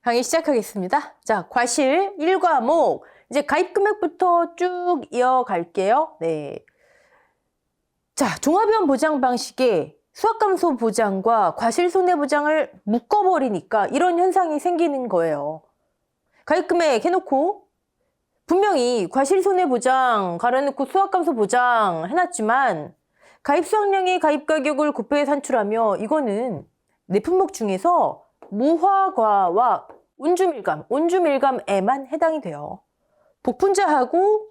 강의 시작하겠습니다. 자, 과실 1과목 이제 가입 금액부터 쭉 이어갈게요. 네. 자, 종합위험 보장 방식에 수학감소 보장과 과실 손해 보장을 묶어버리니까 이런 현상이 생기는 거예요. 가입 금액 해놓고 분명히 과실 손해 보장 가려놓고 수학감소 보장 해놨지만 가입 수학량의 가입 가격을 곱해 산출하며 이거는 내 품목 중에서 무화과와 온주밀감에만 해당이 돼요. 복분자하고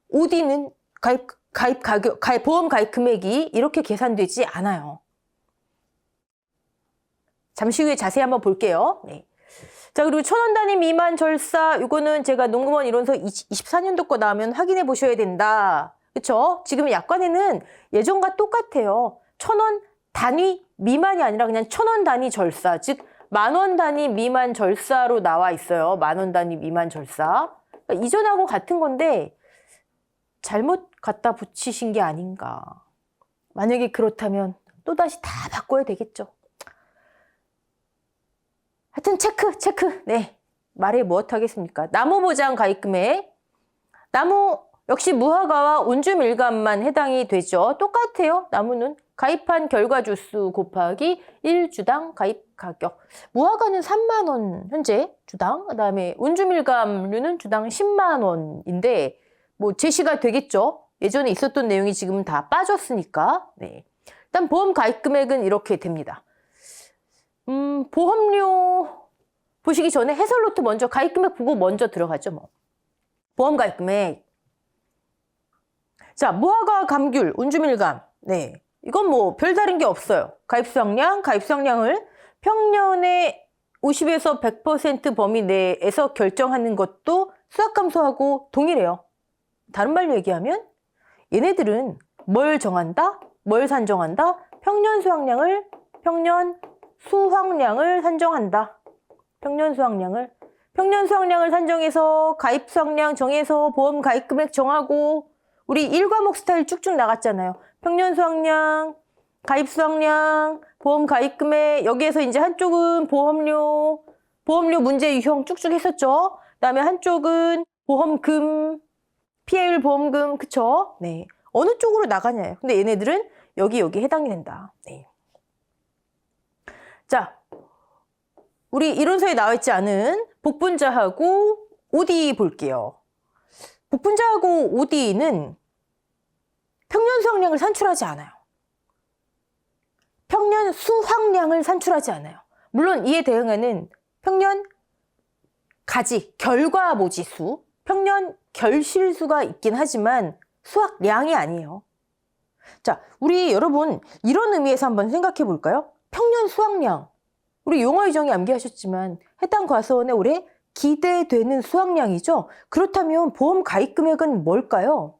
OD는 보험 가입 금액이 이렇게 계산되지 않아요. 잠시 후에 자세히 한번 볼게요. 네. 자, 그리고 1,000원 단위 미만 절사, 이거는 제가 농구원 이론서 24년도 거 나오면 확인해 보셔야 된다. 그쵸? 지금 약관에는 예전과 똑같아요. 1,000원 단위 미만이 아니라 그냥 1,000원 단위 절사, 즉 10,000원 단위 미만 절사로 나와 있어요. 10,000원 단위 미만 절사. 그러니까 이전하고 같은 건데 잘못 갖다 붙이신 게 아닌가. 만약에 그렇다면 또다시 다 바꿔야 되겠죠. 하여튼 체크. 네, 말해 무엇하겠습니까. 나무보장 가입금액. 나무 역시 무화과와 온주밀감만 해당이 되죠. 똑같아요. 나무는 가입한 결과 주수 곱하기 1주당 가입 가격. 무화과는 3만 원 현재 주당. 그다음에 온주밀감류는 주당 10만 원인데 뭐 제시가 되겠죠. 예전에 있었던 내용이 지금은 다 빠졌으니까. 네. 일단 보험 가입 금액은 이렇게 됩니다. 보험료 보시기 전에 해설 노트 먼저 가입 금액 보고 먼저 들어가죠, 뭐. 보험 가입 금액. 자, 무화과 감귤, 온주밀감. 네. 이건 뭐 별다른 게 없어요. 가입 수확량을 평년의 50에서 100% 범위 내에서 결정하는 것도 수학감소하고 동일해요. 다른 말로 얘기하면 얘네들은 뭘 정한다? 뭘 산정한다? 평년 수확량을 산정한다. 평년 수확량을 산정해서 가입 수확량 정해서 보험 가입 금액 정하고 우리 1과목 스타일 쭉쭉 나갔잖아요. 평년 수확량, 가입 수확량, 보험 가입 금액, 여기에서 이제 한쪽은 보험료 문제 유형 쭉쭉 했었죠. 그다음에 한쪽은 보험금, 피해율 보험금, 그쵸? 네. 어느 쪽으로 나가냐요. 근데 얘네들은 여기 해당이 된다. 네. 자, 우리 이론서에 나와 있지 않은 복분자하고 OD 볼게요. 복분자하고 OD는 평년 수확량을 산출하지 않아요. 평년 수확량을 산출하지 않아요. 물론 이에 대응하는 평년 가지, 결과 모지수, 평년 결실수가 있긴 하지만 수확량이 아니에요. 자, 우리 여러분 이런 의미에서 한번 생각해 볼까요? 평년 수확량. 우리 용어 유정이 암기하셨지만 해당 과수원에 올해 기대되는 수확량이죠. 그렇다면 보험 가입 금액은 뭘까요?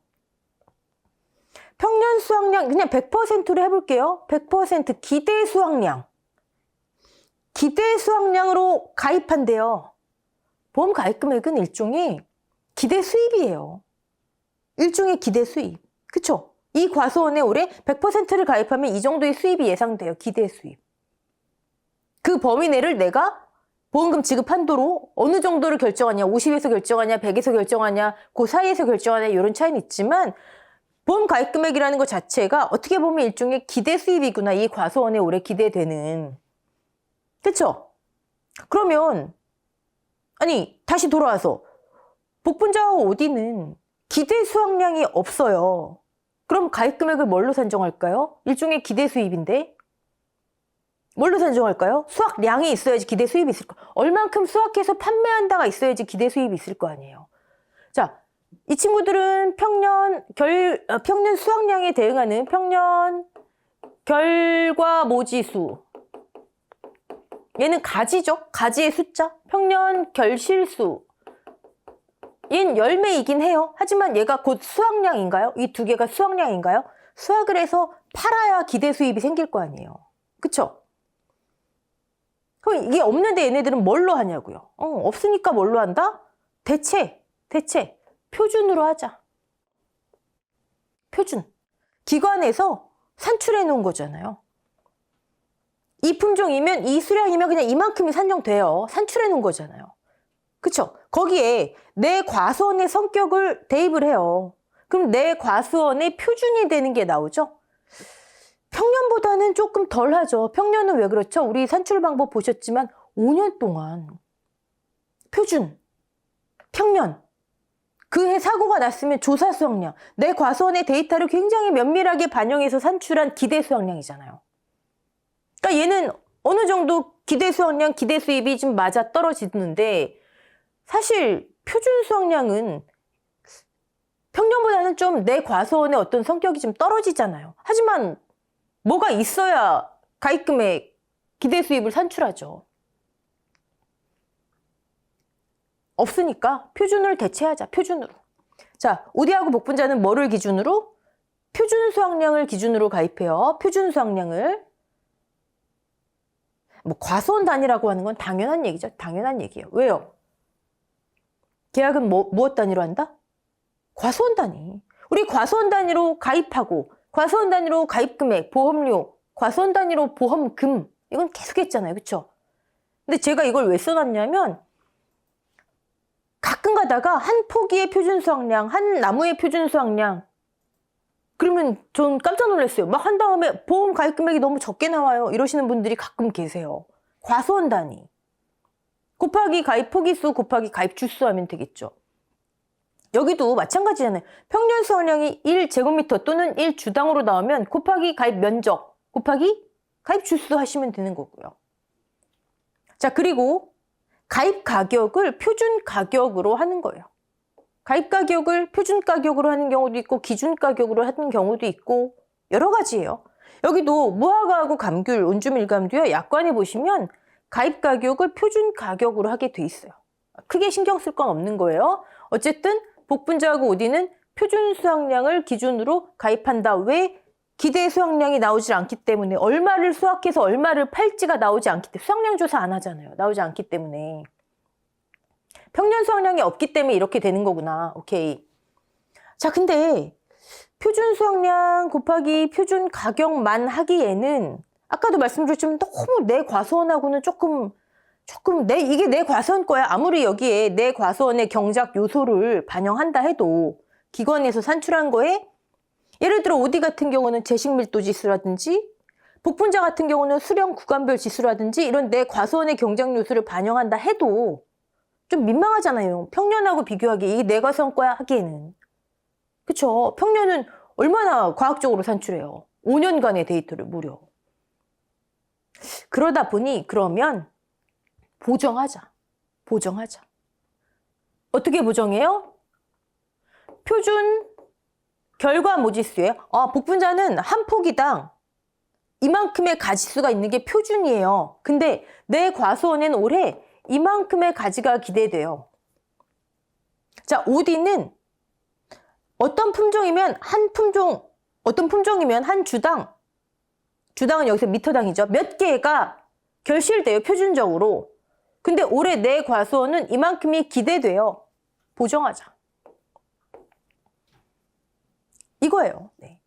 평년 수확량 그냥 100%로 해볼게요. 100% 기대 수확량. 기대 수확량으로 가입한대요. 보험 가입 금액은 일종의 기대 수입이에요. 일종의 기대 수입. 그쵸? 이 과수원에 올해 100%를 가입하면 이 정도의 수입이 예상돼요. 기대 수입. 그 범위 내를 내가 보험금 지급 한도로 어느 정도를 결정하냐, 50에서 결정하냐, 100에서 결정하냐, 그 사이에서 결정하냐 이런 차이는 있지만 보험 가입 금액이라는 것 자체가 어떻게 보면 일종의 기대 수입이구나. 이 과수원에 올해 기대되는. 그쵸? 그러면 아니 다시 돌아와서 복분자와 OD는 기대 수확량이 없어요. 그럼 가입 금액을 뭘로 산정할까요? 일종의 기대 수입인데 뭘로 산정할까요? 수확량이 있어야지 기대 수입이 있을 거. 얼만큼 수확해서 판매한다가 있어야지 기대 수입이 있을 거 아니에요. 자, 이 친구들은 평년 수확량에 대응하는 평년 결과 모지수. 얘는 가지죠. 가지의 숫자. 평년 결실수. 얘는 열매이긴 해요. 하지만 얘가 곧 수확량인가요? 이 두 개가 수확량인가요? 수확을 해서 팔아야 기대 수입이 생길 거 아니에요. 그쵸? 그럼 이게 없는데 얘네들은 뭘로 하냐고요? 없으니까 뭘로 한다? 대체. 표준으로 하자. 표준. 기관에서 산출해 놓은 거잖아요. 이 품종이면 이 수량이면 그냥 이만큼이 산정돼요. 산출해 놓은 거잖아요. 그쵸? 거기에 내 과수원의 성격을 대입을 해요. 그럼 내 과수원의 표준이 되는 게 나오죠? 평년보다는 조금 덜 하죠. 평년은 왜 그렇죠? 우리 산출 방법 보셨지만 5년 동안 표준, 평년, 그 해 사고가 났으면 조사 수확량, 내 과수원의 데이터를 굉장히 면밀하게 반영해서 산출한 기대 수확량이잖아요. 그러니까 얘는 어느 정도 기대 수확량, 기대 수입이 좀 맞아 떨어지는데 사실 표준 수확량은 평년보다는 좀 내 과수원의 어떤 성격이 좀 떨어지잖아요. 하지만 뭐가 있어야 가입금액, 기대 수입을 산출하죠. 없으니까 표준을 대체하자. 표준으로. 자, 우디하고 복분자는 뭐를 기준으로? 표준 수확량을 기준으로 가입해요. 표준 수확량을. 뭐 과수원 단위라고 하는 건 당연한 얘기죠. 당연한 얘기예요. 왜요? 계약은 무엇 단위로 한다? 과수원 단위. 우리 과수원 단위로 가입하고 과수원 단위로 가입금액, 보험료, 과수원 단위로 보험금 이건 계속 했잖아요. 그렇죠? 근데 제가 이걸 왜 써놨냐면 가끔 가다가 한 포기의 표준 수확량, 한 나무의 표준 수확량 그러면 전 깜짝 놀랐어요. 막 한 다음에 보험 가입 금액이 너무 적게 나와요. 이러시는 분들이 가끔 계세요. 과수원 단위. 곱하기 가입 포기수 곱하기 가입 주수 하면 되겠죠. 여기도 마찬가지잖아요. 평년 수확량이 1제곱미터 또는 1주당으로 나오면 곱하기 가입 면적 곱하기 가입 주수 하시면 되는 거고요. 자, 그리고 가입 가격을 표준 가격으로 하는 거예요. 가입 가격을 표준 가격으로 하는 경우도 있고 기준 가격으로 하는 경우도 있고 여러 가지예요. 여기도 무화과하고 감귤, 온주밀감도요. 약관에 보시면 가입 가격을 표준 가격으로 하게 돼 있어요. 크게 신경 쓸 건 없는 거예요. 어쨌든 복분자하고 오디는 표준 수확량을 기준으로 가입한다. 왜? 기대 수확량이 나오질 않기 때문에 얼마를 수확해서 얼마를 팔지가 나오지 않기 때문에 수확량 조사 안 하잖아요. 나오지 않기 때문에. 평년 수확량이 없기 때문에 이렇게 되는 거구나. 오케이. 자, 근데 표준 수확량 곱하기 표준 가격만 하기에는 아까도 말씀드렸지만 너무 내 과수원하고는 조금 이게 내 과수원 거야. 아무리 여기에 내 과수원의 경작 요소를 반영한다 해도 기관에서 산출한 거에 예를 들어 오디 같은 경우는 재식 밀도 지수라든지 복분자 같은 경우는 수령 구간별 지수라든지 이런 내 과수원의 경작 요소를 반영한다 해도 좀 민망하잖아요. 평년하고 비교하기에 이게 내 과수원 거야 하기에는. 그쵸? 평년은 얼마나 과학적으로 산출해요. 5년간의 데이터를 무려. 그러다 보니 그러면 보정하자. 어떻게 보정해요? 표준 결과 모지수예요. 복분자는 한 포기당 이만큼의 가지수가 있는 게 표준이에요. 근데 내 과수원에는 올해 이만큼의 가지가 기대돼요. 자, 오디는 어떤 품종이면 한 주당은 여기서 미터당이죠. 몇 개가 결실돼요, 표준적으로. 근데 올해 내 과수원은 이만큼이 기대돼요. 보정하자. 이거예요. 네.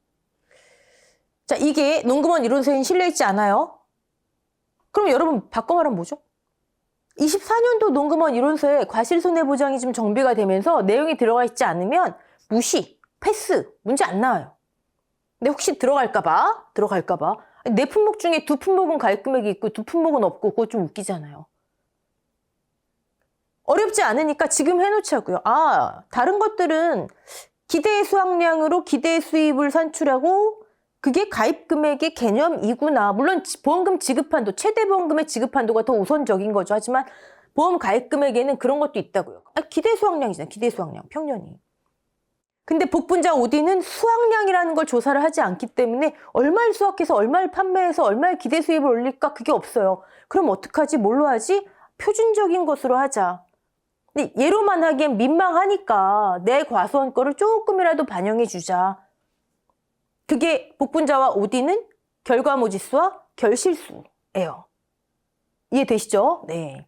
자, 이게 농금원 이론서엔 실려있지 않아요? 그럼 여러분 바꿔 말하면 뭐죠? 24년도 농금원 이론서에 과실손해보장이 좀 정비가 되면서 내용이 들어가 있지 않으면 무시, 패스, 문제 안 나와요. 근데 혹시 들어갈까봐 네 품목 중에 두 품목은 가입 금액이 있고 두 품목은 없고 그거 좀 웃기잖아요. 어렵지 않으니까 지금 해놓자고요. 다른 것들은 기대 수확량으로 기대 수입을 산출하고 그게 가입 금액의 개념이구나. 물론 보험금 지급한도, 최대 보험금의 지급한도가 더 우선적인 거죠. 하지만 보험 가입 금액에는 그런 것도 있다고요. 기대 수확량이잖아요. 기대 수확량, 평년이. 근데 복분자 오디는 수확량이라는 걸 조사를 하지 않기 때문에 얼마를 수확해서 얼마를 판매해서 얼마의 기대 수입을 올릴까 그게 없어요. 그럼 어떡하지? 뭘로 하지? 표준적인 것으로 하자. 근데 예로만 하기엔 민망하니까 내 과수원 거를 조금이라도 반영해 주자. 그게 복분자와 오디는 결과모지수와 결실수예요. 이해되시죠? 네.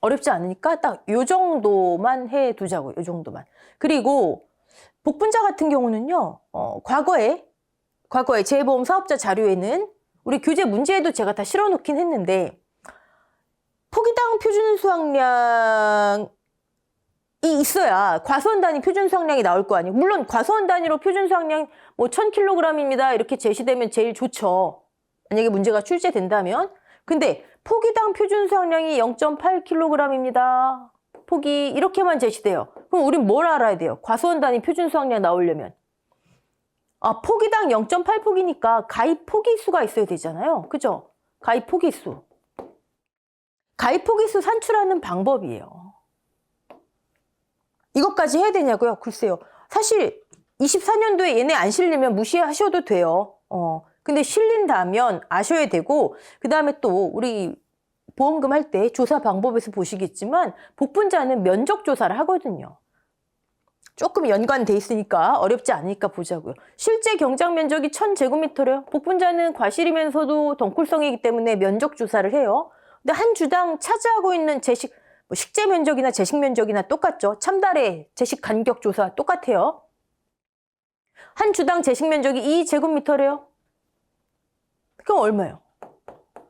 어렵지 않으니까 딱 요 정도만 해두자고요. 요 정도만. 그리고 복분자 같은 경우는요. 과거에 재보험 사업자 자료에는 우리 교재 문제에도 제가 다 실어놓긴 했는데 포기당 표준 수확량이 있어야 과수원 단위 표준 수확량이 나올 거 아니에요. 물론 과수원 단위로 표준 수확량 뭐 1000kg입니다. 이렇게 제시되면 제일 좋죠. 만약에 문제가 출제된다면. 근데 포기당 표준 수확량이 0.8kg입니다. 포기 이렇게만 제시돼요. 그럼 우린 뭘 알아야 돼요? 과수원 단위 표준 수확량 나오려면. 아, 포기당 0.8포기니까 가입 포기수가 있어야 되잖아요. 그죠? 가입 포기수. 가입 포기수 산출하는 방법이에요. 이것까지 해야 되냐고요? 글쎄요. 사실 24년도에 얘네 안 실리면 무시하셔도 돼요. 근데 실린다면 아셔야 되고, 그 다음에 또 우리 보험금 할 때 조사 방법에서 보시겠지만 복분자는 면적 조사를 하거든요. 조금 연관돼 있으니까 어렵지 않으니까 보자고요. 실제 경작 면적이 1000제곱미터래요. 복분자는 과실이면서도 덩굴성이기 때문에 면적 조사를 해요. 근데 한 주당 차지하고 있는 제식, 식재 면적이나 제식 면적이나 똑같죠. 참달의 제식 간격 조사 똑같아요. 한 주당 제식 면적이 2제곱미터래요. 그럼 얼마예요?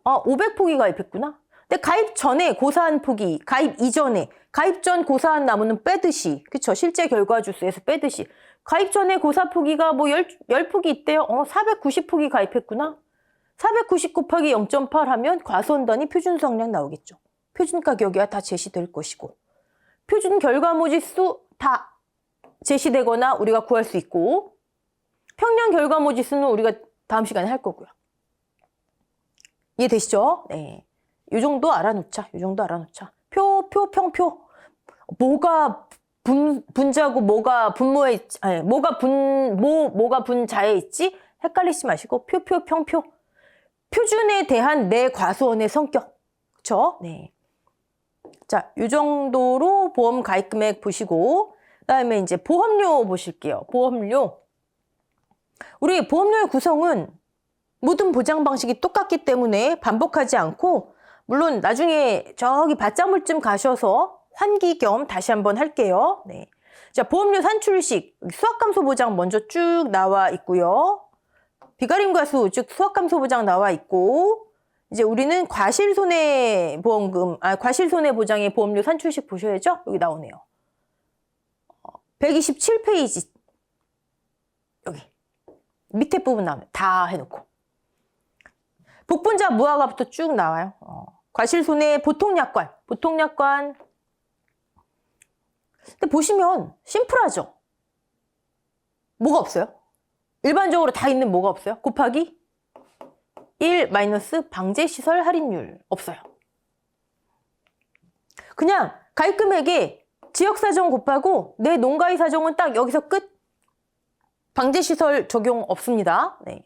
아, 500포기 가입했구나. 근데 가입 전에 고사한 포기, 가입 이전에, 가입 전 고사한 나무는 빼듯이, 그쵸? 실제 결과주수에서 빼듯이. 가입 전에 고사 포기가 뭐 10포기 있대요. 490포기 가입했구나. 490 곱하기 0.8 하면 과수원 단위 표준 수확량 나오겠죠. 표준 가격이야 다 제시될 것이고. 표준 결과모지수 다 제시되거나 우리가 구할 수 있고, 평년 결과모지수는 우리가 다음 시간에 할 거고요. 이해되시죠? 네. 이 정도 알아놓자. 이 정도 알아놓자. 평표. 뭐가 분자고 뭐가 분모에 있지? 아니, 뭐가 분자에 있지? 헷갈리지 마시고 평표. 표준에 대한 내 과수원의 성격. 그쵸? 네. 자, 이 정도로 보험 가입 금액 보시고, 그 다음에 이제 보험료 보실게요. 보험료. 우리 보험료의 구성은 모든 보장 방식이 똑같기 때문에 반복하지 않고, 물론 나중에 저기 밭작물쯤 가셔서 환기 겸 다시 한번 할게요. 네. 자, 보험료 산출식, 수확감소 보장 먼저 쭉 나와 있고요. 비가림 과수, 즉 수확감소 보장 나와 있고, 이제 우리는 과실손해보험금, 과실손해보장의 보험료 산출식 보셔야죠? 여기 나오네요. 127페이지. 여기. 밑에 부분 나오네요. 다 해놓고. 복분자 무화과부터 쭉 나와요. 과실손해 보통약관. 근데 보시면 심플하죠? 뭐가 없어요? 일반적으로 다 있는 뭐가 없어요? 곱하기 1 마이너스 방제시설 할인율 없어요. 그냥 가입금액에 지역사정 곱하고 내 농가의 사정은 딱 여기서 끝. 방제시설 적용 없습니다. 네.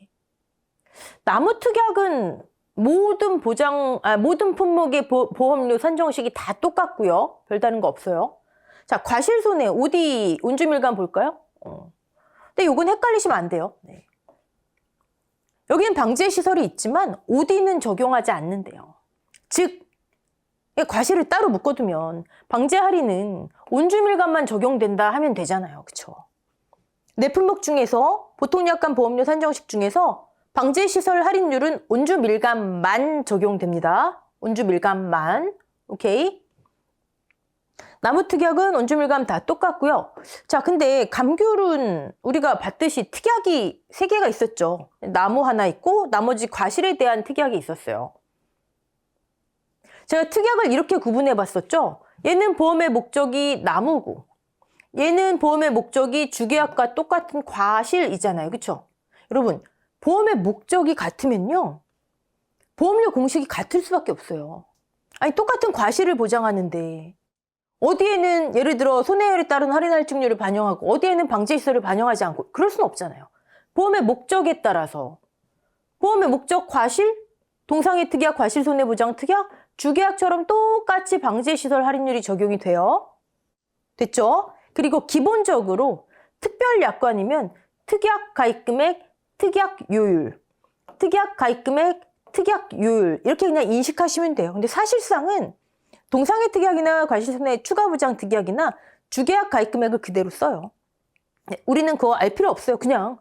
나무특약은 모든 품목의 보험료 산정식이 다 똑같고요. 별다른 거 없어요. 자, 과실손해, OD, 운주밀감 볼까요? 근데 요건 헷갈리시면 안 돼요. 네. 여기는 방제시설이 있지만 OD는 적용하지 않는데요. 즉, 과실을 따로 묶어두면 방제 할인은 운주밀감만 적용된다 하면 되잖아요. 그쵸? 내 품목 중에서 보통약관 보험료 산정식 중에서 방제시설 할인율은 온주밀감만 적용됩니다. 온주밀감만. 오케이? 나무특약은 온주밀감 다 똑같고요. 자, 근데 감귤은 우리가 봤듯이 특약이 3개가 있었죠. 나무 하나 있고 나머지 과실에 대한 특약이 있었어요. 제가 특약을 이렇게 구분해 봤었죠. 얘는 보험의 목적이 나무고 얘는 보험의 목적이 주계약과 똑같은 과실이잖아요. 그쵸? 여러분, 보험의 목적이 같으면요. 보험료 공식이 같을 수밖에 없어요. 아니, 똑같은 과실을 보장하는데 어디에는 예를 들어 손해율에 따른 할인 할증률을 반영하고 어디에는 방제시설을 반영하지 않고 그럴 수는 없잖아요. 보험의 목적에 따라서 보험의 목적 과실, 동상의 특약, 과실손해보장 특약, 주계약처럼 똑같이 방제시설 할인율이 적용이 돼요. 됐죠? 그리고 기본적으로 특별약관이면 특약 가입금액, 특약요율, 특약 가입금액, 특약요율 이렇게 그냥 인식하시면 돼요. 근데 사실상은 동상의 특약이나 과실손해 추가보장 특약이나 주계약 가입금액을 그대로 써요. 우리는 그거 알 필요 없어요. 그냥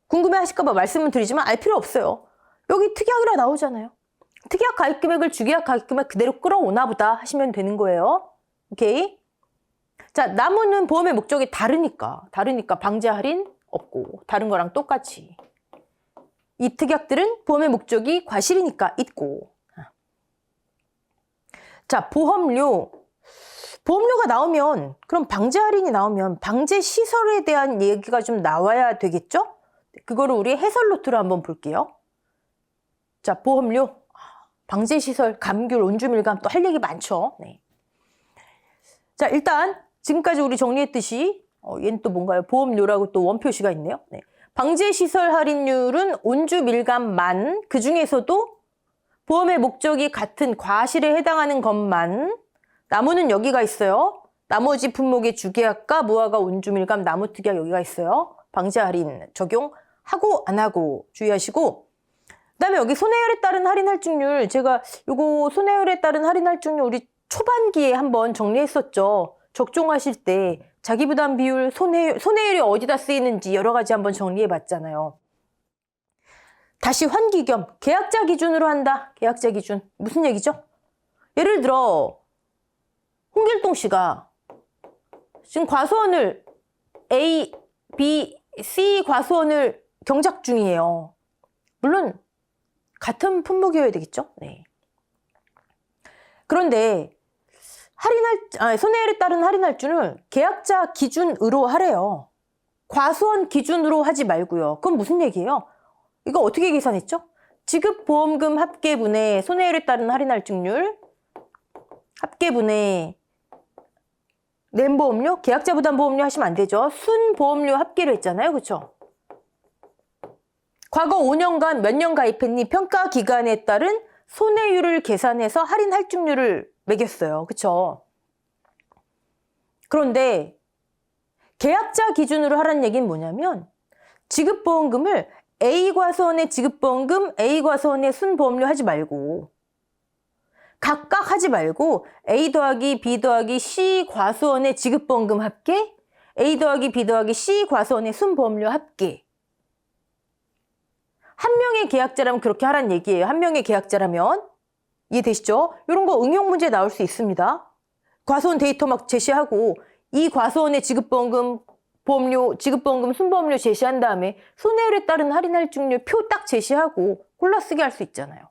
궁금해하실까 봐 말씀을 드리지만 알 필요 없어요. 여기 특약이라 나오잖아요. 특약 가입 금액을 주계약 가입 금액 그대로 끌어오나 보다 하시면 되는 거예요. 오케이? 자, 나무는 보험의 목적이 다르니까 방제 할인 없고 다른 거랑 똑같이. 이 특약들은 보험의 목적이 과실이니까 있고. 자, 보험료가 나오면, 그럼 방제 할인이 나오면 방제 시설에 대한 얘기가 좀 나와야 되겠죠? 그거를 우리 해설 노트로 한번 볼게요. 자, 보험료, 방제 시설, 감귤, 온주밀감 또 할 얘기 많죠. 네. 자, 일단 지금까지 우리 정리했듯이 얘는 또 뭔가요? 보험료라고 또 원표시가 있네요. 네. 방제 시설 할인율은 온주밀감 만, 그 중에서도 보험의 목적이 같은 과실에 해당하는 것만, 나무는 여기가 있어요. 나머지 품목의 주계약과 무화과, 온주밀감, 나무특약 여기가 있어요. 방제 할인 적용하고 안 하고 주의하시고, 그다음에 여기 손해율에 따른 할인 할증률, 제가 요거 손해율에 따른 할인 할증률 우리 초반기에 한번 정리했었죠. 적종하실 때 자기부담 비율, 손해율이 어디다 쓰이는지 여러 가지 한번 정리해 봤잖아요. 다시 환기 겸 계약자 기준으로 한다. 계약자 기준. 무슨 얘기죠? 예를 들어 홍길동 씨가 지금 과수원을 A, B, C 과수원을 경작 중이에요. 물론 같은 품목이어야 되겠죠? 네. 그런데 손해율에 따른 할인 할증을 계약자 기준으로 하래요. 과수원 기준으로 하지 말고요. 그건 무슨 얘기예요? 이거 어떻게 계산했죠? 지급보험금 합계분의 손해율에 따른 할인 할증률 합계분의 낸보험료, 계약자 부담 보험료 하시면 안 되죠. 순보험료 합계로 했잖아요. 그렇죠? 과거 5년간 몇 년 가입했니? 평가 기간에 따른 손해율을 계산해서 할인 할증률을 매겼어요. 그렇죠? 그런데 계약자 기준으로 하라는 얘기는 뭐냐면 지급보험금을 A 과수원의 지급보험금, A 과수원의 순보험료 하지 말고 각각 하지 말고 A 더하기 B 더하기 C 과수원의 지급보험금 합계, A 더하기 B 더하기 C 과수원의 순보험료 합계. 한 명의 계약자라면 그렇게 하라는 얘기예요. 한 명의 계약자라면. 이해되시죠? 이런 거 응용 문제 나올 수 있습니다. 과수원 데이터 막 제시하고 이 과수원의 지급보험금, 보험료, 지급보험금, 순보험료 제시한 다음에 손해율에 따른 할인 할증률 표 딱 제시하고 골라쓰기 할 수 있잖아요.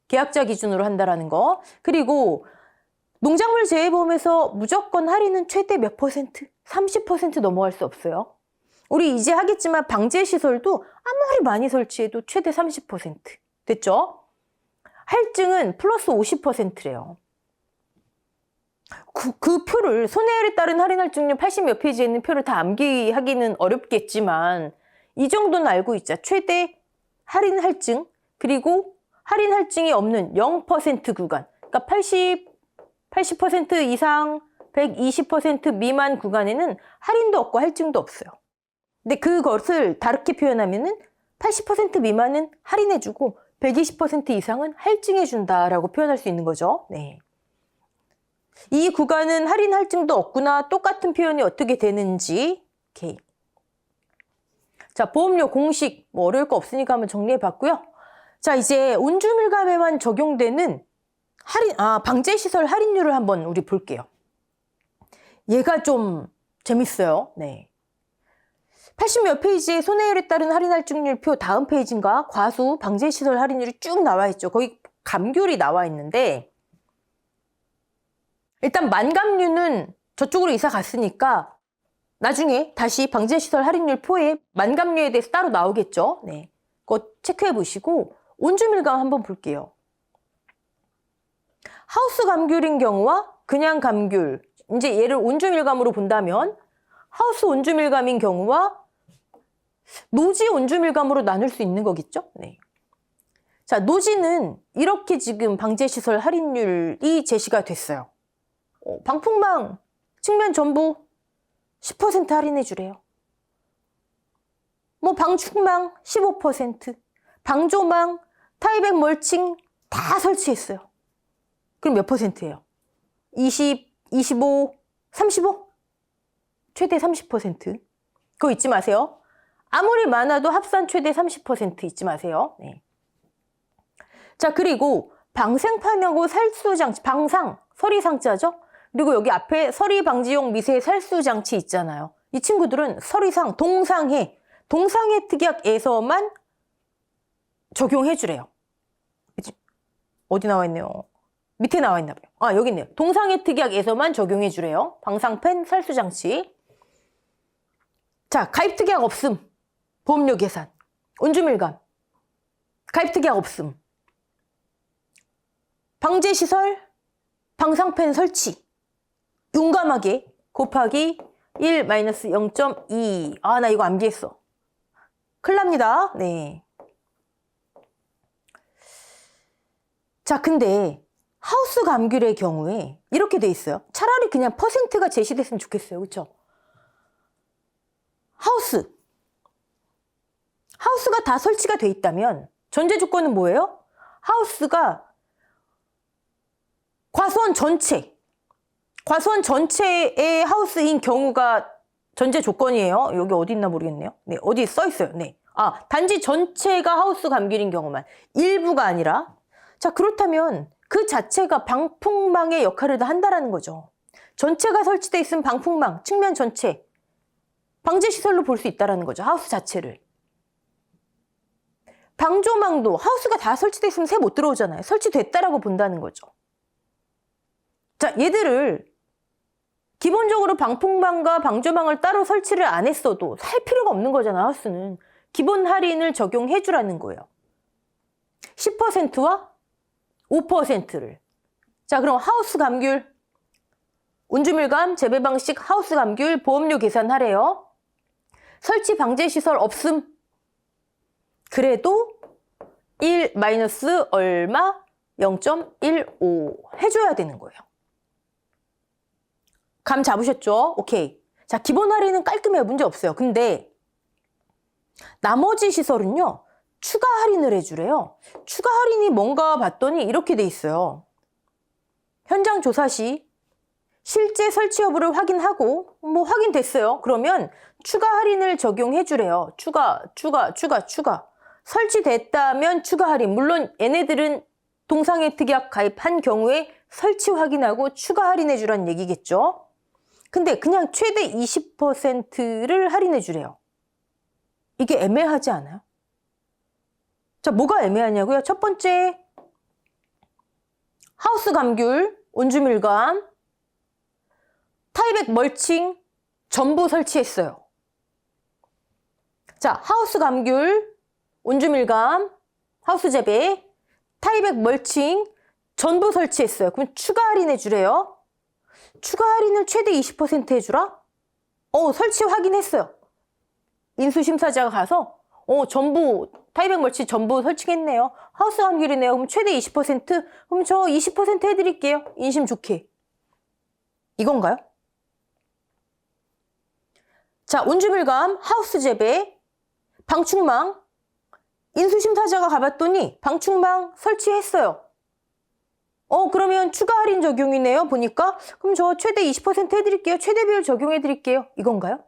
계약자 기준으로 한다라는 거. 그리고 농작물 재해보험에서 무조건 할인은 최대 몇 퍼센트? 30% 넘어갈 수 없어요. 우리 이제 하겠지만 방제시설도 아무리 많이 설치해도 최대 30%. 됐죠? 할증은 플러스 50%래요. 그 표를, 손해율에 따른 할인 할증률 80몇 페이지에 있는 표를 다 암기하기는 어렵겠지만 이 정도는 알고 있자. 최대 할인 할증, 그리고 할인 할증이 없는 0% 구간, 그러니까 80% 이상 120% 미만 구간에는 할인도 없고 할증도 없어요. 근데 그것을 다르게 표현하면은 80% 미만은 할인해주고 120% 이상은 할증해준다라고 표현할 수 있는 거죠. 네. 이 구간은 할인 할증도 없구나. 똑같은 표현이 어떻게 되는지. 오케이. 자, 보험료 공식 뭐 어려울 거 없으니까 한번 정리해 봤고요. 자, 이제 온주밀감에만 적용되는 방제시설 할인율을 한번 우리 볼게요. 얘가 좀 재밌어요. 네. 80몇 페이지에 손해율에 따른 할인 할증률표 다음 페이지인가 과수 방제시설 할인율이 쭉 나와 있죠. 거기 감귤이 나와 있는데 일단 만감류는 저쪽으로 이사 갔으니까 나중에 다시 방제시설 할인율 표에 만감류에 대해서 따로 나오겠죠. 네. 그거 체크해 보시고 온주밀감 한번 볼게요. 하우스 감귤인 경우와 그냥 감귤, 이제 얘를 온주밀감으로 본다면 하우스 온주밀감인 경우와 노지 온주밀감으로 나눌 수 있는 거겠죠? 네. 자, 노지는 이렇게 지금 방제시설 할인율이 제시가 됐어요. 방풍망 측면 전부 10% 할인해 주래요. 뭐 방충망 15%, 방조망, 타이백 멀칭 다 설치했어요. 그럼 몇 퍼센트예요? 20, 25, 35? 최대 30%. 그거 잊지 마세요. 아무리 많아도 합산 최대 30% 잊지 마세요. 네. 자, 그리고 방생판하고 살수장치, 방상, 서리상자죠? 그리고 여기 앞에 서리방지용 미세 살수장치 있잖아요. 이 친구들은 서리상, 동상해 특약에서만 적용해 주래요. 어디 나와 있네요? 밑에 나와 있나 봐요. 아, 여기 있네요. 동상해 특약에서만 적용해 주래요. 방상펜 살수장치. 자, 가입 특약 없음. 보험료 계산. 운주밀감. 가입 특약 없음. 방제시설, 방상펜 설치. 용감하게 곱하기 1-0.2. 아, 나 이거 암기했어. 큰일 납니다. 네. 자, 근데 하우스 감귤의 경우에 이렇게 돼 있어요. 차라리 그냥 퍼센트가 제시됐으면 좋겠어요. 그렇죠? 하우스가 다 설치가 돼 있다면 전제 조건은 뭐예요? 하우스가 과수원 전체의 하우스인 경우가 전제 조건이에요. 여기 어디 있나 모르겠네요. 네, 어디 써 있어요. 네. 아, 단지 전체가 하우스 감귤인 경우만. 일부가 아니라. 자, 그렇다면 그 자체가 방풍망의 역할을 다 한다라는 거죠. 전체가 설치돼 있으면 방풍망, 측면 전체, 방제시설로 볼 수 있다라는 거죠. 하우스 자체를. 방조망도 하우스가 다 설치돼 있으면 새 못 들어오잖아요. 설치됐다라고 본다는 거죠. 자, 얘들을 기본적으로 방풍망과 방조망을 따로 설치를 안 했어도 살 필요가 없는 거잖아, 하우스는. 기본 할인을 적용해 주라는 거예요. 10%와 5%를. 자, 그럼 하우스 감귤, 운주밀감, 재배 방식, 하우스 감귤, 보험료 계산하래요. 설치 방제 시설 없음. 그래도 1 마이너스 얼마 0.15 해줘야 되는 거예요. 감 잡으셨죠? 오케이. 자, 기본 할인은 깔끔해요. 문제 없어요. 근데 나머지 시설은요, 추가 할인을 해주래요. 추가 할인이 뭔가 봤더니 이렇게 돼 있어요. 현장 조사 시 실제 설치 여부를 확인하고 확인됐어요. 그러면 추가 할인을 적용해 주래요. 추가. 설치됐다면 추가 할인. 물론 얘네들은 동상해 특약 가입한 경우에 설치 확인하고 추가 할인해 주라는 얘기겠죠. 근데 그냥 최대 20%를 할인해 주래요. 이게 애매하지 않아요? 자, 뭐가 애매하냐고요? 첫 번째, 하우스 감귤, 온주밀감, 타이백 멀칭 전부 설치했어요. 자, 하우스 감귤, 온주밀감, 하우스 재배, 타이백 멀칭 전부 설치했어요. 그럼 추가 할인해 주래요. 추가 할인을 최대 20% 해주라? 설치 확인했어요. 인수심사자가 가서 전부 타이백 멀치 전부 설치했네요. 하우스 감귤이네요. 그럼 최대 20%? 그럼 저 20% 해드릴게요. 인심 좋게. 이건가요? 자, 온주밀감, 하우스 재배, 방충망, 인수심사자가 가봤더니 방충망 설치했어요. 그러면 추가 할인 적용이네요. 보니까. 그럼 저 최대 20% 해드릴게요. 최대 비율 적용해드릴게요. 이건가요?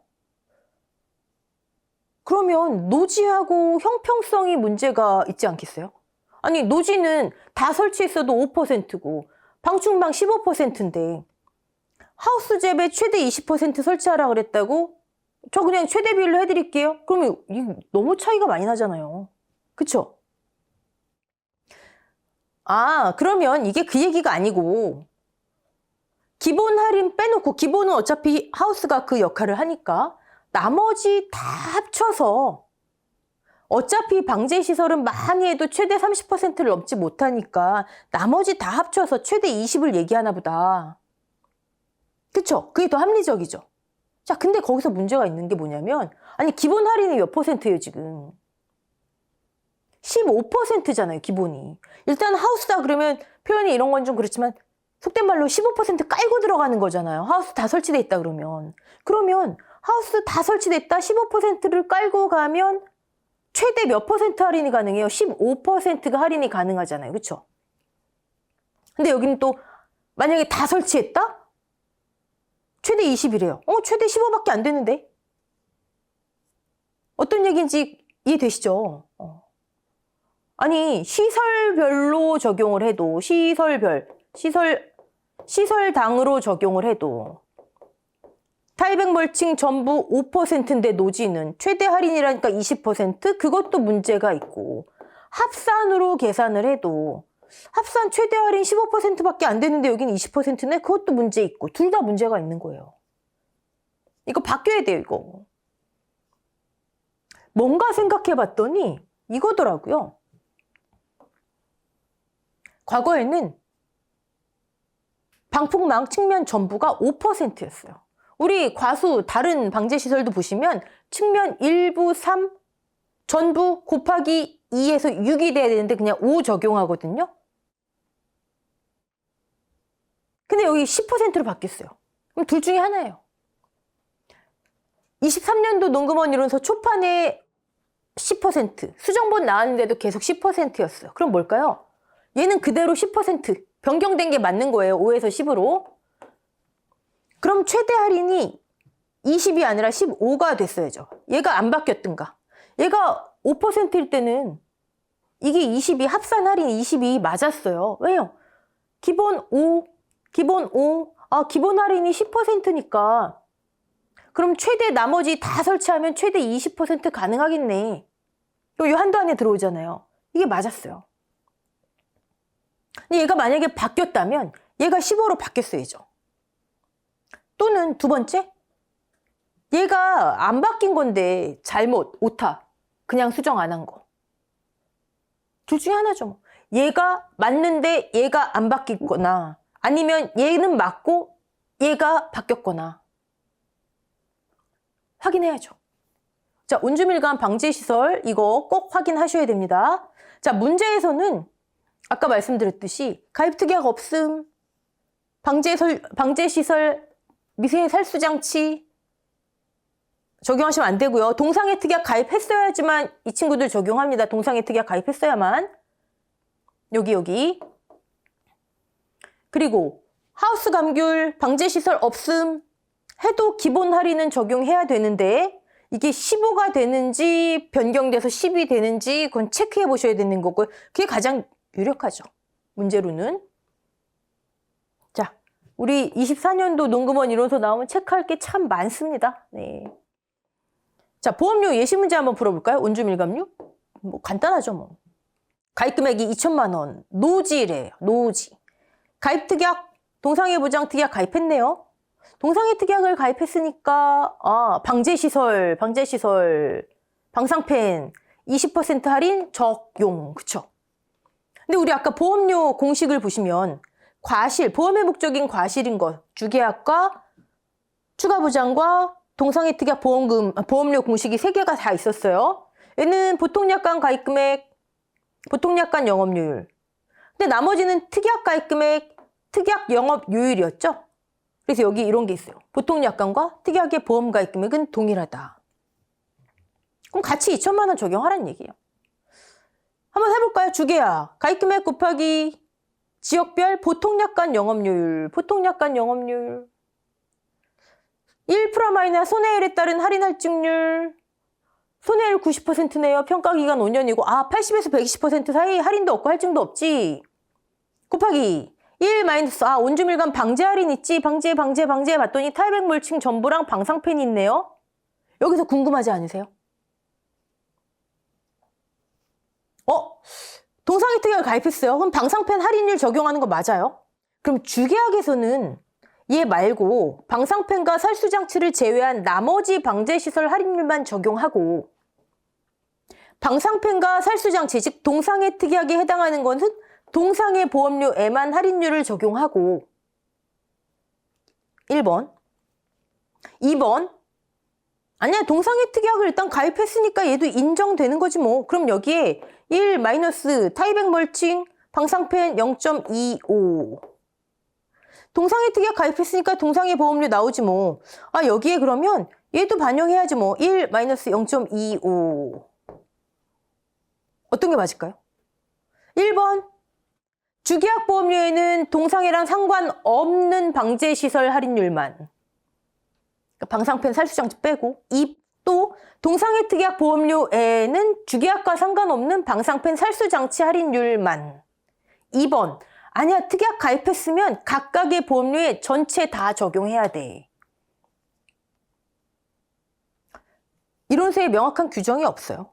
그러면 노지하고 형평성이 문제가 있지 않겠어요? 아니, 노지는 다 설치했어도 5%고 방충망 15%인데 하우스 재배 최대 20% 설치하라 그랬다고? 저 그냥 최대 비율로 해드릴게요. 그러면 이거 너무 차이가 많이 나잖아요. 그쵸? 아, 그러면 이게 그 얘기가 아니고 기본 할인 빼놓고, 기본은 어차피 하우스가 그 역할을 하니까 나머지 다 합쳐서, 어차피 방제시설은 많이 해도 최대 30%를 넘지 못하니까 나머지 다 합쳐서 최대 20을 얘기하나 보다. 그쵸? 그게 더 합리적이죠. 자, 근데 거기서 문제가 있는 게 뭐냐면, 아니, 기본 할인이 몇 %예요, 지금? 15%잖아요, 기본이. 일단 하우스다 그러면 표현이 이런 건 좀 그렇지만 속된 말로 15% 깔고 들어가는 거잖아요. 하우스 다 설치돼 있다 그러면. 그러면 하우스 다 설치됐다 15%를 깔고 가면 최대 몇 % 할인이 가능해요? 15%가 할인이 가능하잖아요. 그렇죠? 근데 여기는 또 만약에 다 설치했다? 최대 20이래요. 최대 15밖에 안 되는데? 어떤 얘기인지 이해되시죠? 아니, 시설별로 적용을 해도, 시설당으로 적용을 해도, 타이백 멀칭 전부 5%인데 노지는 최대 할인이라니까 20%? 그것도 문제가 있고, 합산으로 계산을 해도, 합산 최대 할인 15%밖에 안 되는데 여기는 20%네? 그것도 문제 있고, 둘 다 문제가 있는 거예요. 이거 바뀌어야 돼요, 이거. 뭔가 생각해 봤더니 이거더라고요. 과거에는 방풍망 측면 전부가 5%였어요. 우리 과수 다른 방제시설도 보시면 측면 1, 3 전부 곱하기 2에서 6이 돼야 되는데 그냥 5 적용하거든요. 근데 여기 10%로 바뀌었어요. 그럼 둘 중에 하나예요. 23년도 농구먼 이론서 초판에 10%, 수정본 나왔는데도 계속 10%였어요. 그럼 뭘까요? 얘는 그대로 10% 변경된 게 맞는 거예요. 5에서 10으로. 그럼 최대 할인이 20이 아니라 15가 됐어야죠. 얘가 안 바뀌었든가. 얘가 5%일 때는 이게 22, 합산 할인 22 맞았어요. 왜요? 기본 5, 기본 할인이 10%니까 그럼 최대 나머지 다 설치하면 최대 20% 가능하겠네. 이 한도 안에 들어오잖아요. 이게 맞았어요. 근데 얘가 만약에 바뀌었다면 얘가 15로 바뀌었어야죠. 또는 두 번째, 얘가 안 바뀐 건데 잘못, 오타, 그냥 수정 안 한 거. 둘 중에 하나죠. 뭐. 얘가 맞는데 얘가 안 바뀌거나 아니면 얘는 맞고 얘가 바뀌었거나 확인해야죠. 자, 온주밀감 방제시설 이거 꼭 확인하셔야 됩니다. 자, 문제에서는 아까 말씀드렸듯이 가입특약 없음, 방제시설 미세 살수장치 적용하시면 안 되고요. 동상의 특약 가입했어야지만 이 친구들 적용합니다. 동상의 특약 가입했어야만. 여기. 그리고 하우스 감귤, 방제시설 없음 해도 기본 할인은 적용해야 되는데 이게 15가 되는지 변경돼서 10이 되는지 그건 체크해 보셔야 되는 거고요. 그게 가장 유력하죠. 문제로는. 자, 우리 24년도 농구먼 이론서 나오면 체크할 게 참 많습니다. 네. 자, 보험료 예시 문제 한번 풀어볼까요? 온주밀감료? 뭐 간단하죠, 뭐. 가입 금액이 2천만 원. 노지래요. 노지. 가입 특약, 동상해 보장 특약 가입했네요. 동상해 특약을 가입했으니까 방제시설, 방상펜 20% 할인 적용. 그쵸? 근데 우리 아까 보험료 공식을 보시면 과실, 보험의 목적인 과실인 것, 주계약과 추가 보장과 동상해 특약 보험료 공식이 3개가 다 있었어요. 얘는 보통약관 가입금액, 보통약관 영업료율. 근데 나머지는 특약 가입금액, 특약 영업요율이었죠. 그래서 여기 이런 게 있어요. 보통약관과 특약의 보험 가입금액은 동일하다. 그럼 같이 2천만 원 적용하라는 얘기예요. 한번 해볼까요? 주계약, 가입금액 곱하기 지역별 보통약관 영업요율, 1%- 손해율에 따른 할인 할증률, 손해율 90%네요. 평가기간 5년이고 80에서 120% 사이 할인도 없고 할증도 없지. 곱하기 1 마이너스 온주밀감 방제 할인 있지. 방제 봤더니 타이백 멀칭 전부랑 방상펜이 있네요. 여기서 궁금하지 않으세요? 동상해 특약을 가입했어요. 그럼 방상펜 할인율 적용하는 거 맞아요? 그럼 주계약에서는 얘 말고 방상펜과 살수장치를 제외한 나머지 방제시설 할인율만 적용하고 방상펜과 살수장치, 즉 동상해 특약에 해당하는 것은 동상해 보험료에만 할인율을 적용하고 1번 2번 아니야 동상해 특약을 일단 가입했으니까 얘도 인정되는 거지 뭐. 그럼 여기에 1 마이너스 타이백 멀칭 방상펜 0.25 동상해 특약 가입했으니까 동상해 보험료 나오지 뭐. 여기에 그러면 얘도 반영해야지 뭐. 1 마이너스 0.25 어떤 게 맞을까요? 1번 주계약 보험료에는 동상해랑 상관없는 방제시설 할인율만, 그러니까 방상펜 살수장치 빼고 또 동상의 특약 보험료에는 주계약과 상관없는 방상펜 살수장치 할인율만. 2번, 아니야, 특약 가입했으면 각각의 보험료에 전체 다 적용해야 돼. 이론서에 명확한 규정이 없어요.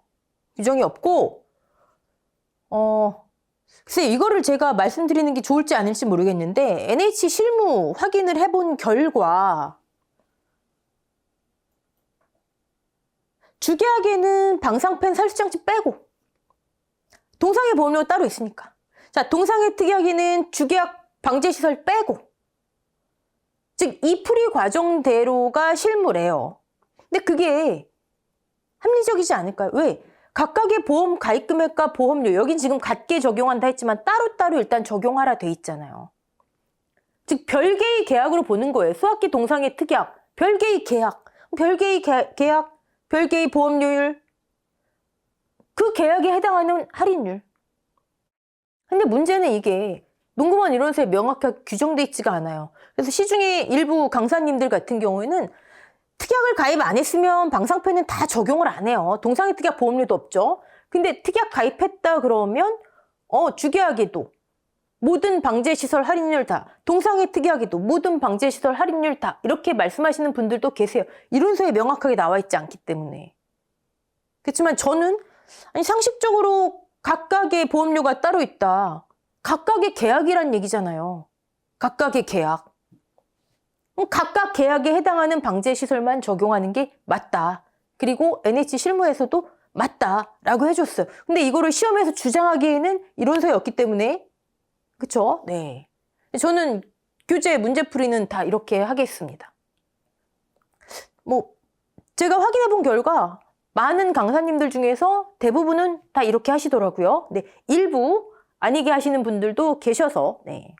규정이 없고 글쎄 이거를 제가 말씀드리는 게 좋을지 아닐지 모르겠는데 NH 실무 확인을 해본 결과 주계약에는 방상펜 살수장치 빼고 동상의 보험료가 따로 있으니까 자 동상의 특약에는 주계약 방제시설 빼고 즉 이 풀이 과정대로가 실무래요. 근데 그게 합리적이지 않을까요? 왜? 각각의 보험 가입 금액과 보험료 여긴 지금 같게 적용한다 했지만 따로따로 일단 적용하라 돼 있잖아요. 즉 별개의 계약으로 보는 거예요. 수학기 동상의 특약, 별개의 계약, 별개의 계약, 별개의 보험료율, 그 계약에 해당하는 할인율. 근데 문제는 이게 농구만 이론서에 명확하게 규정돼 있지가 않아요. 그래서 시중에 일부 강사님들 같은 경우에는 특약을 가입 안 했으면 방상펜은 다 적용을 안 해요. 동상의 특약 보험료도 없죠. 근데 특약 가입했다 그러면 주계약에도 모든 방제시설 할인율 다, 동상의 특약에도 모든 방제시설 할인율 다 이렇게 말씀하시는 분들도 계세요. 이론서에 명확하게 나와 있지 않기 때문에. 그렇지만 저는 아니 상식적으로 각각의 보험료가 따로 있다. 각각의 계약이란 얘기잖아요. 각각의 계약. 각각 계약에 해당하는 방제시설만 적용하는 게 맞다. 그리고 NH 실무에서도 맞다라고 해줬어요. 근데 이거를 시험에서 주장하기에는 이론서에 없기 때문에 그쵸? 네. 저는 교재 문제풀이는 다 이렇게 하겠습니다. 제가 확인해 본 결과 많은 강사님들 중에서 대부분은 다 이렇게 하시더라고요. 네. 일부 아니게 하시는 분들도 계셔서 네.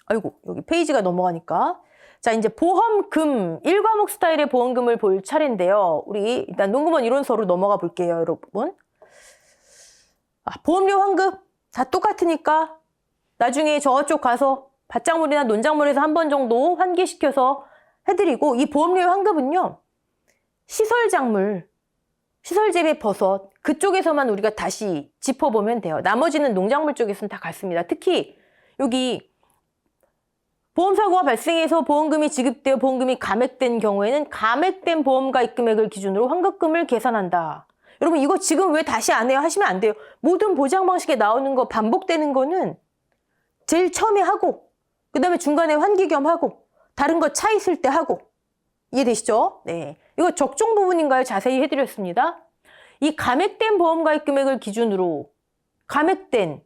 아이고 여기 페이지가 넘어가니까 자, 이제 보험금, 1과목 스타일의 보험금을 볼 차례인데요. 우리 일단 농구먼 이론서로 넘어가 볼게요, 여러분. 보험료 환급 다 똑같으니까 나중에 저쪽 가서 밭작물이나 논작물에서 한 번 정도 환기시켜서 해드리고 이 보험료 환급은요. 시설작물, 시설재배 버섯 그쪽에서만 우리가 다시 짚어보면 돼요. 나머지는 농작물 쪽에서는 다 같습니다. 특히 여기 보험사고가 발생해서 보험금이 지급되어 보험금이 감액된 경우에는 감액된 보험가입 금액을 기준으로 환급금을 계산한다. 여러분 이거 지금 왜 다시 안 해요? 하시면 안 돼요. 모든 보장 방식에 나오는 거 반복되는 거는 제일 처음에 하고 그 다음에 중간에 환기겸 하고 다른 거 차 있을 때 하고 이해되시죠? 네, 이거 적종 부분인가요? 자세히 해드렸습니다. 이 감액된 보험가입 금액을 기준으로 감액된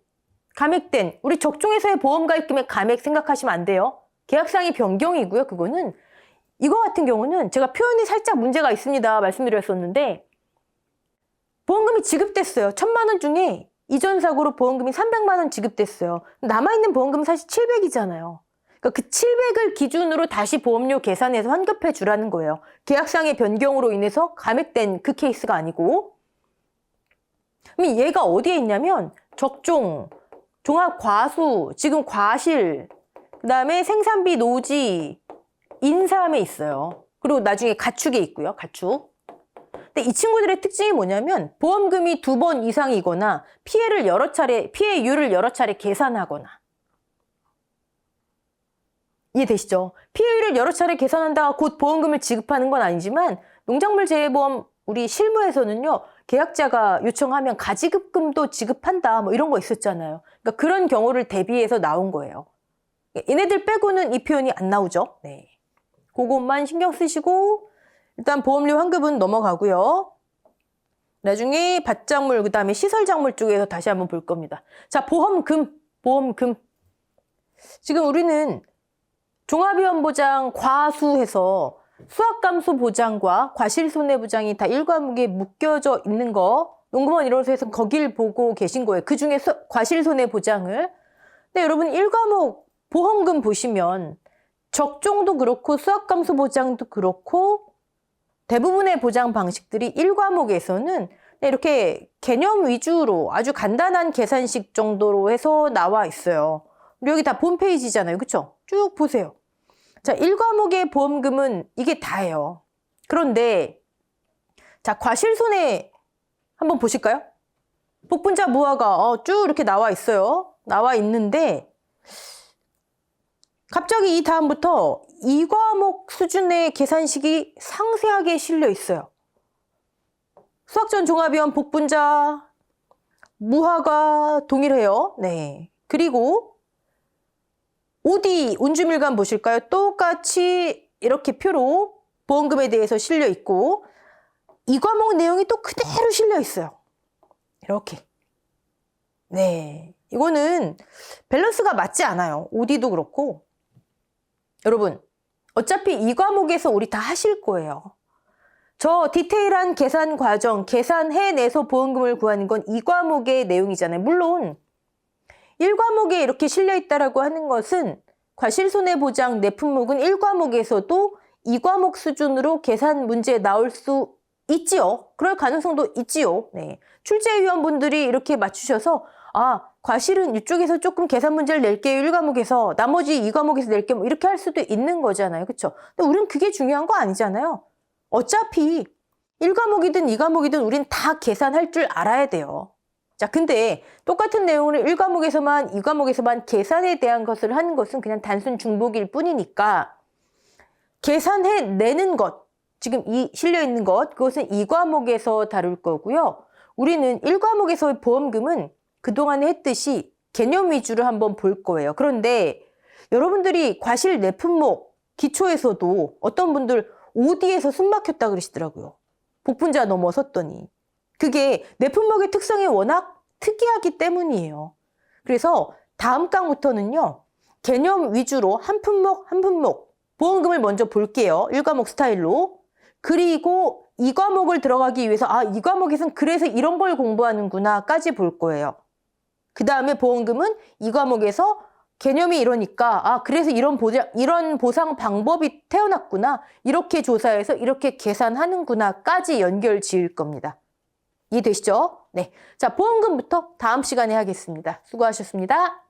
우리 적종에서의 보험가입 금액 감액 생각하시면 안 돼요. 계약상의 변경이고요. 그거는 이거 같은 경우는 제가 표현이 살짝 문제가 있습니다. 말씀드렸었는데 보험금이 지급됐어요. 1,000만 원 중에 이전 사고로 보험금이 300만 원 지급됐어요. 남아있는 보험금은 사실 700이잖아요. 그러니까 그 700을 기준으로 다시 보험료 계산해서 환급해 주라는 거예요. 계약상의 변경으로 인해서 감액된 그 케이스가 아니고. 그럼 얘가 어디에 있냐면 적종, 종합과수, 지금 과실, 그 다음에 생산비 노지, 인사함에 있어요. 그리고 나중에 가축에 있고요. 가축. 근데 이 친구들의 특징이 뭐냐면 보험금이 2번 이상이거나 피해율을 여러 차례 계산하거나. 이해되시죠? 피해율을 여러 차례 계산한다가 곧 보험금을 지급하는 건 아니지만 농작물 재해보험 우리 실무에서는요. 계약자가 요청하면 가지급금도 지급한다 뭐 이런 거 있었잖아요. 그러니까 그런 경우를 대비해서 나온 거예요. 얘네들 빼고는 이 표현이 안 나오죠. 네. 그것만 신경 쓰시고 일단 보험료 환급은 넘어가고요. 나중에 밭작물 그다음에 시설작물 쪽에서 다시 한번 볼 겁니다. 자, 보험금. 지금 우리는 종합위험보장 과수해서 수학감소 보장과 과실손해보장이 다 1과목에 묶여져 있는 거 농구먼 이론서에서 거길 보고 계신 거예요. 그 중에 과실손해보장을. 근데 여러분 1과목 보험금 보시면 적종도 그렇고 수학감소 보장도 그렇고 대부분의 보장 방식들이 1과목에서는 이렇게 개념 위주로 아주 간단한 계산식 정도로 해서 나와 있어요. 여기 다 홈페이지잖아요. 그쵸? 쭉 보세요. 자, 1과목의 보험금은 이게 다예요. 그런데 자, 과실손해 한번 보실까요? 복분자 무화과 쭉 이렇게 나와 있어요. 나와 있는데 갑자기 이 다음부터 이 과목 수준의 계산식이 상세하게 실려 있어요. 수학전 종합위원 복분자 무화과 동일해요. 네. 그리고 OD 운주밀감 보실까요? 똑같이 이렇게 표로 보험금에 대해서 실려 있고 이 과목 내용이 또 그대로 실려 있어요. 이렇게. 네. 이거는 밸런스가 맞지 않아요. OD도 그렇고. 여러분, 어차피 이 과목에서 우리 다 하실 거예요. 저 디테일한 계산 과정, 계산해내서 보험금을 구하는 건 이 과목의 내용이잖아요. 물론 1과목에 이렇게 실려있다라고 하는 것은 과실손해보장 내품목은 1과목에서도 2과목 수준으로 계산 문제 나올 수 있지요. 그럴 가능성도 있지요. 네. 출제위원분들이 이렇게 맞추셔서 과실은 이쪽에서 조금 계산 문제를 낼게요. 1과목에서 나머지 2과목에서 낼게요. 뭐 이렇게 할 수도 있는 거잖아요. 그렇죠? 근데 우린 그게 중요한 거 아니잖아요. 어차피 1과목이든 2과목이든 우린 다 계산할 줄 알아야 돼요. 자, 근데 똑같은 내용을 1과목에서만 2과목에서만 계산에 대한 것을 하는 것은 그냥 단순 중복일 뿐이니까 계산해내는 것, 지금 이 실려있는 것, 그것은 2과목에서 다룰 거고요. 우리는 1과목에서의 보험금은 그동안에 했듯이 개념 위주로 한번 볼 거예요. 그런데 여러분들이 과실 내품목 기초에서도 어떤 분들 OD에서 숨 막혔다 그러시더라고요. 복분자 넘어섰더니. 그게 내품목의 특성이 워낙 특이하기 때문이에요. 그래서 다음 강부터는요. 개념 위주로 한 품목 한 품목 보험금을 먼저 볼게요. 1과목 스타일로. 그리고 2과목을 들어가기 위해서 2과목에서는 그래서 이런 걸 공부하는구나 까지 볼 거예요. 그 다음에 보험금은 2과목에서 개념이 이러니까 그래서 이런 보상 방법이 태어났구나. 이렇게 조사해서 이렇게 계산하는구나 까지 연결 지을 겁니다. 이해되시죠? 네. 자, 보험금부터 다음 시간에 하겠습니다. 수고하셨습니다.